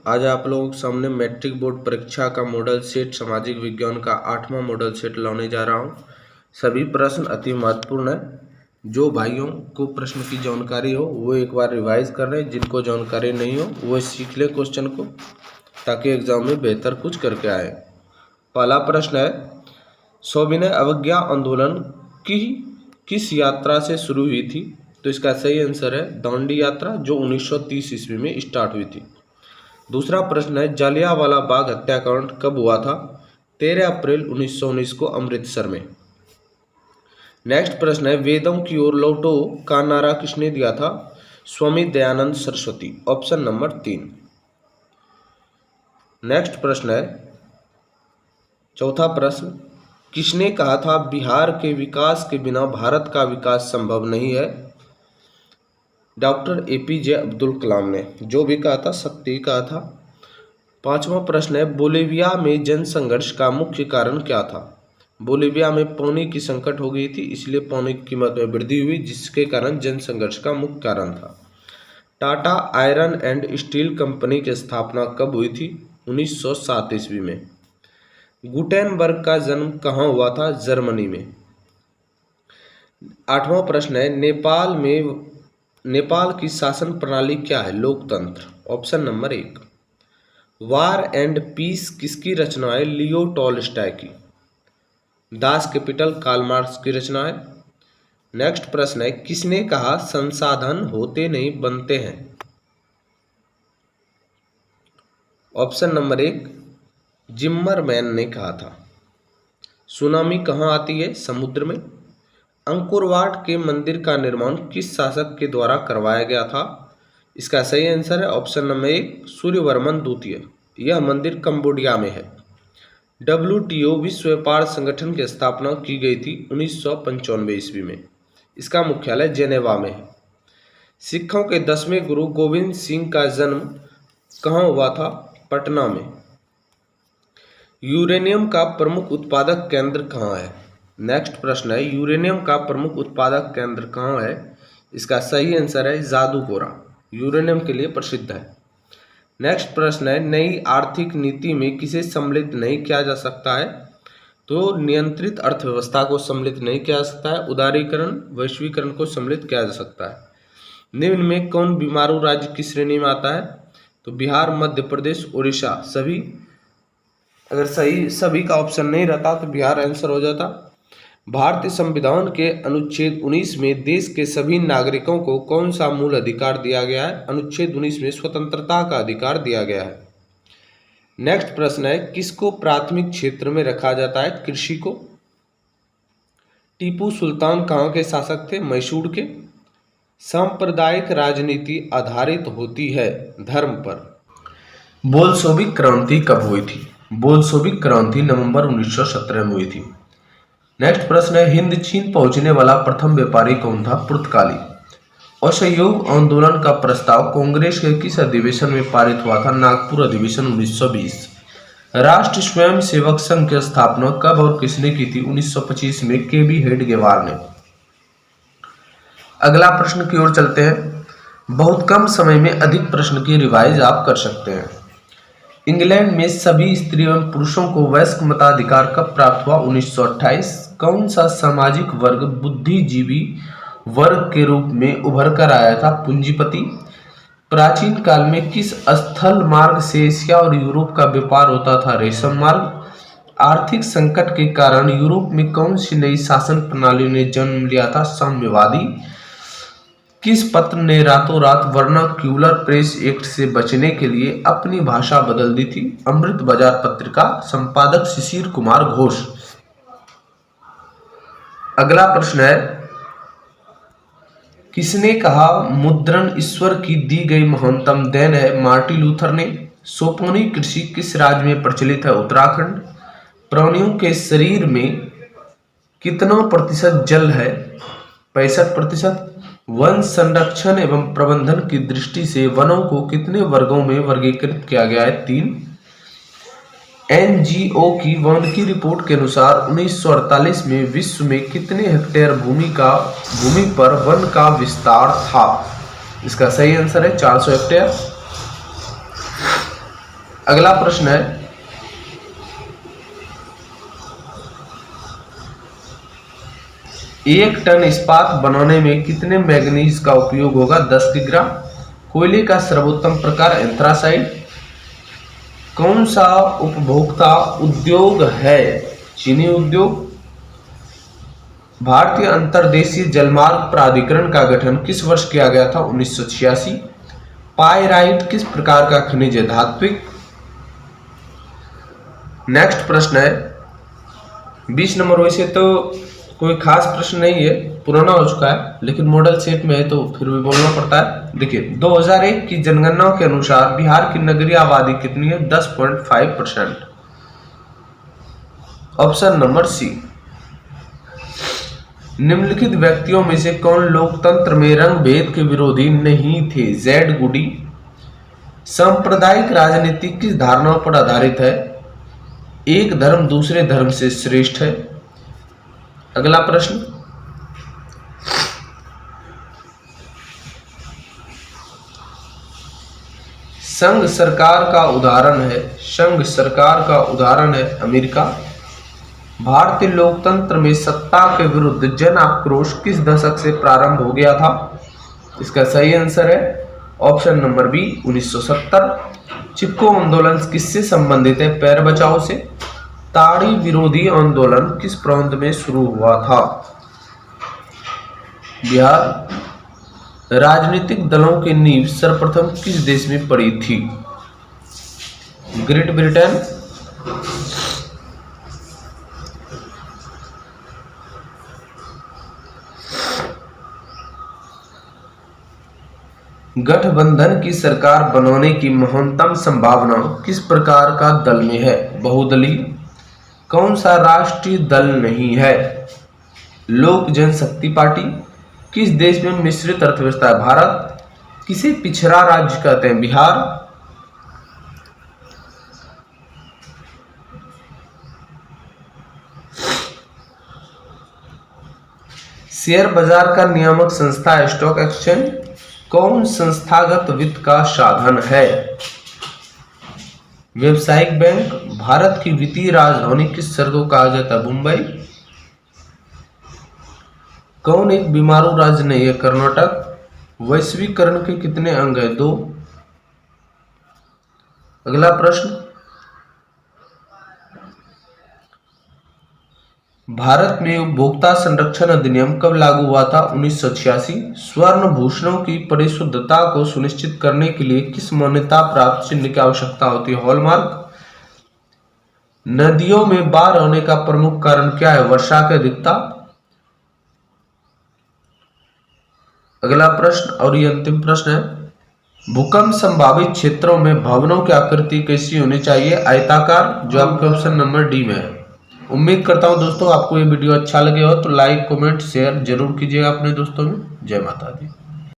आज आप लोगों के सामने मैट्रिक बोर्ड परीक्षा का मॉडल सेट सामाजिक विज्ञान का 8वां मॉडल सेट लाने जा रहा हूं। सभी प्रश्न अति महत्वपूर्ण है। जो भाइयों को प्रश्न की जानकारी हो वो एक बार रिवाइज कर रहे हैं, जिनको जानकारी नहीं हो वो सीख ले क्वेश्चन को, ताकि एग्जाम में बेहतर कुछ करके आए। पहला प्रश्न है, सविनय अवज्ञा आंदोलन की किस यात्रा से शुरू हुई थी? तो इसका सही आंसर है दांडी यात्रा, जो 1930 ईस्वी में स्टार्ट हुई थी। दूसरा प्रश्न है, जालियांवाला बाग हत्याकांड कब हुआ था? 13 अप्रैल 1919 को अमृतसर में। नेक्स्ट प्रश्न है, वेदों की ओर लौटो का नारा किसने दिया था? Swami Dayanand Saraswati, option number 3। Next प्रश्न है, चौथा प्रश्न, किसने कहा था बिहार के विकास के बिना भारत का विकास संभव नहीं है? डॉक्टर APJ अब्दुल कलाम ने। जो भी कहा था सत्य ही कहा था। पांचवा प्रश्न है, बोलीविया में जन संघर्ष का मुख्य कारण क्या था? बोलीविया में पानी की संकट हो गई थी, इसलिए पानी की कीमत में वृद्धि हुई, जिसके कारण जन संघर्ष का मुख्य कारण था। Tata iron and steel company की स्थापना कब हुई थी? 1907 ईस्वी में। गुटेनबर्ग का जन्म कहाँ हुआ था? जर्मनी में। आठवां प्रश्न है, नेपाल की शासन प्रणाली क्या है? लोकतंत्र, option number 1। War and peace किसकी रचना है? लियो टॉलस्टॉय की। दास कैपिटल कार्ल मार्क्स की रचना है। नेक्स्ट प्रश्न है, किसने कहा संसाधन होते नहीं बनते हैं? ऑप्शन नंबर 1 जिम्मरमैन ने कहा था। सुनामी कहाँ आती है? समुद्र में। अंकोरवाट के मंदिर का निर्माण किस शासक के द्वारा करवाया गया था? इसका सही आंसर है ऑप्शन नंबर 1 सूर्यवर्मन द्वितीय। यह मंदिर कंबोडिया में है। WTO विश्व व्यापार संगठन की स्थापना की गई थी 1995 ईस्वी में। इसका मुख्यालय जेनेवा में है। सिखों के 10वें गुरु गोविंद सिंह का जन्म कहाँ हुआ था? पटना में। यूरेनियम का प्रमुख उत्पादक केंद्र कहाँ है? नेक्स्ट प्रश्न है, यूरेनियम का प्रमुख उत्पादक केंद्र कहाँ है? इसका सही आंसर है जादूगोरा, यूरेनियम के लिए प्रसिद्ध है। नेक्स्ट प्रश्न है, नई आर्थिक नीति में किसे सम्मिलित नहीं किया जा सकता है? तो नियंत्रित अर्थव्यवस्था को सम्मिलित नहीं किया जा सकता है। उदारीकरण, वैश्वीकरण को सम्मिलित किया जा सकता है। निम्न में कौन बीमारू राज्य की श्रेणी में आता है? तो बिहार, मध्य प्रदेश, उड़ीसा। सभी अगर सभी का ऑप्शन नहीं रहता तो बिहार आंसर हो जाता। भारतीय संविधान के अनुच्छेद 19 में देश के सभी नागरिकों को कौन सा मूल अधिकार दिया गया है? अनुच्छेद 19 में स्वतंत्रता का अधिकार दिया गया है। नेक्स्ट प्रश्न है, किसको प्राथमिक क्षेत्र में रखा जाता है? कृषि को। टीपू सुल्तान कहाँ के शासक थे? मैसूर के। सांप्रदायिक राजनीति आधारित होती है धर्म पर। बोल्शेविक क्रांति कब हुई थी? बोल्शेविक क्रांति नवंबर 1917 में हुई थी। नेक्स्ट प्रश्न है, हिंद चीन पहुंचने वाला प्रथम व्यापारी कौन था? पुर्तगाली। असहयोग आंदोलन का प्रस्ताव कांग्रेस के किस अधिवेशन में पारित हुआ था? नागपुर अधिवेशन 1920। राष्ट्रीय स्वयं सेवक संघ की स्थापना कब और किसने की थी? 1925 में KB हेडगेवार ने। अगला प्रश्न की ओर चलते हैं। बहुत कम समय में अधिक प्रश्न की रिवाइज आप कर सकते हैं। इंग्लैंड में सभी स्त्री एवं पुरुषों को वयस्क मताधिकार कब प्राप्त हुआ? 1928। कौन सा सामाजिक वर्ग बुद्धिजीवी वर्ग के रूप में उभर कर आया था? पूंजीपति। प्राचीन काल में किस स्थल मार्ग से एशिया और यूरोप का व्यापार होता था? रेशम मार्ग। आर्थिक संकट के कारण यूरोप में कौन सी नई शासन प्रणाली ने जन्म लिया था? साम्यवादी। किस पत्र ने रातों रात वर्नाक्यूलर प्रेस एक्ट से बचने के लिए अपनी भाषा बदल दी थी? अमृत बाजार पत्रिका। संपादक शिशिर कुमार घोष। अगला प्रश्न है, किसने कहा मुद्रण ईश्वर की दी गई महानतम देन है? मार्टिन लूथर ने। सोपानी कृषि किस राज्य में प्रचलित है? उत्तराखंड। प्राणियों के शरीर में कितना प्रतिशत जल है? 65%। वन संरक्षण एवं प्रबंधन की दृष्टि से वनों को कितने वर्गों में वर्गीकृत किया गया है? 3। NGO की वानिकी रिपोर्ट के अनुसार 1948 में विश्व में कितने हेक्टेयर भूमि पर वन का विस्तार था? इसका सही आंसर है 400 हेक्टेयर। अगला प्रश्न है, एक टन इस्पात बनाने में कितने मैग्नीज का उपयोग होगा? 10 किग्रा। कोयले का सर्वोत्तम प्रकार एंथ्रासाइट। कौन सा उपभोक्ता उद्योग है? चीनी उद्योग। भारतीय अंतर्देशीय जलमार्ग प्राधिकरण का गठन किस वर्ष किया गया था? 1986। पाइराइट किस प्रकार का खनिज है? धात्विक। नेक्स्ट प्रश्न है 20 नंबर। वैसे तो कोई खास प्रश्न नहीं है, पुराना हो चुका है, लेकिन मॉडल सेट में है तो फिर भी बोलना पड़ता है। देखिए 2001 की जनगणना के अनुसार बिहार की नगरीय आबादी कितनी है? 10.5%। Option number C. निम्नलिखित व्यक्तियों में से कौन लोकतंत्र में रंग भेद के विरोधी नहीं थे? जेड गुडी। सांप्रदायिक राजनीति किस धारणा पर आधारित है? एक धर्म दूसरे धर्म से श्रेष्ठ है। अगला प्रश्न, संघ सरकार का उदाहरण है अमेरिका। भारतीय लोकतंत्र में सत्ता के विरुद्ध जन आक्रोश किस दशक से प्रारंभ हो गया था? इसका सही आंसर है ऑप्शन नंबर बी 1970। चिपको आंदोलन किससे संबंधित है? पैर बचाओ से। ताड़ी विरोधी आंदोलन किस प्रांत में शुरू हुआ था? बिहार। राजनीतिक दलों की नींव सर्वप्रथम किस देश में पड़ी थी? Great Britain. गठबंधन की सरकार बनाने की महत्तम संभावना किस प्रकार का दल में है? बहुदलीय। कौन सा राष्ट्रीय दल नहीं है? लोक जनशक्ति पार्टी। किस देश में मिश्रित अर्थव्यवस्था है? भारत। किसे पिछड़ा राज्य कहते हैं? बिहार। शेयर बाजार का नियामक संस्था है स्टॉक एक्सचेंज। कौन संस्थागत वित्त का साधन है? व्यावसायिक बैंक। भारत की वित्तीय राजधानी किस शहर को कहा जाता है? मुंबई। कौन एक बीमारू राज्य नहीं है? कर्नाटक। वैश्वीकरण के कितने अंग है? 2। अगला प्रश्न, भारत में उपभोक्ता संरक्षण अधिनियम कब लागू हुआ था? 1986। स्वर्ण भूषणों की परिशुद्धता को सुनिश्चित करने के लिए किस मान्यता प्राप्त चिन्ह की आवश्यकता होती है? हॉलमार्क। नदियों में बाढ़ आने का प्रमुख कारण क्या है? वर्षा की अधिकता। अगला प्रश्न और ये अंतिम प्रश्न है, भूकंप संभावित क्षेत्रों में भवनों की आकृति कैसी होनी चाहिए? आयताकार, जो आपके ऑप्शन नंबर डी में है। उम्मीद करता हूं दोस्तों आपको ये वीडियो अच्छा लगे हो तो लाइक कमेंट शेयर जरूर कीजिएगा अपने दोस्तों में। जय माता दी।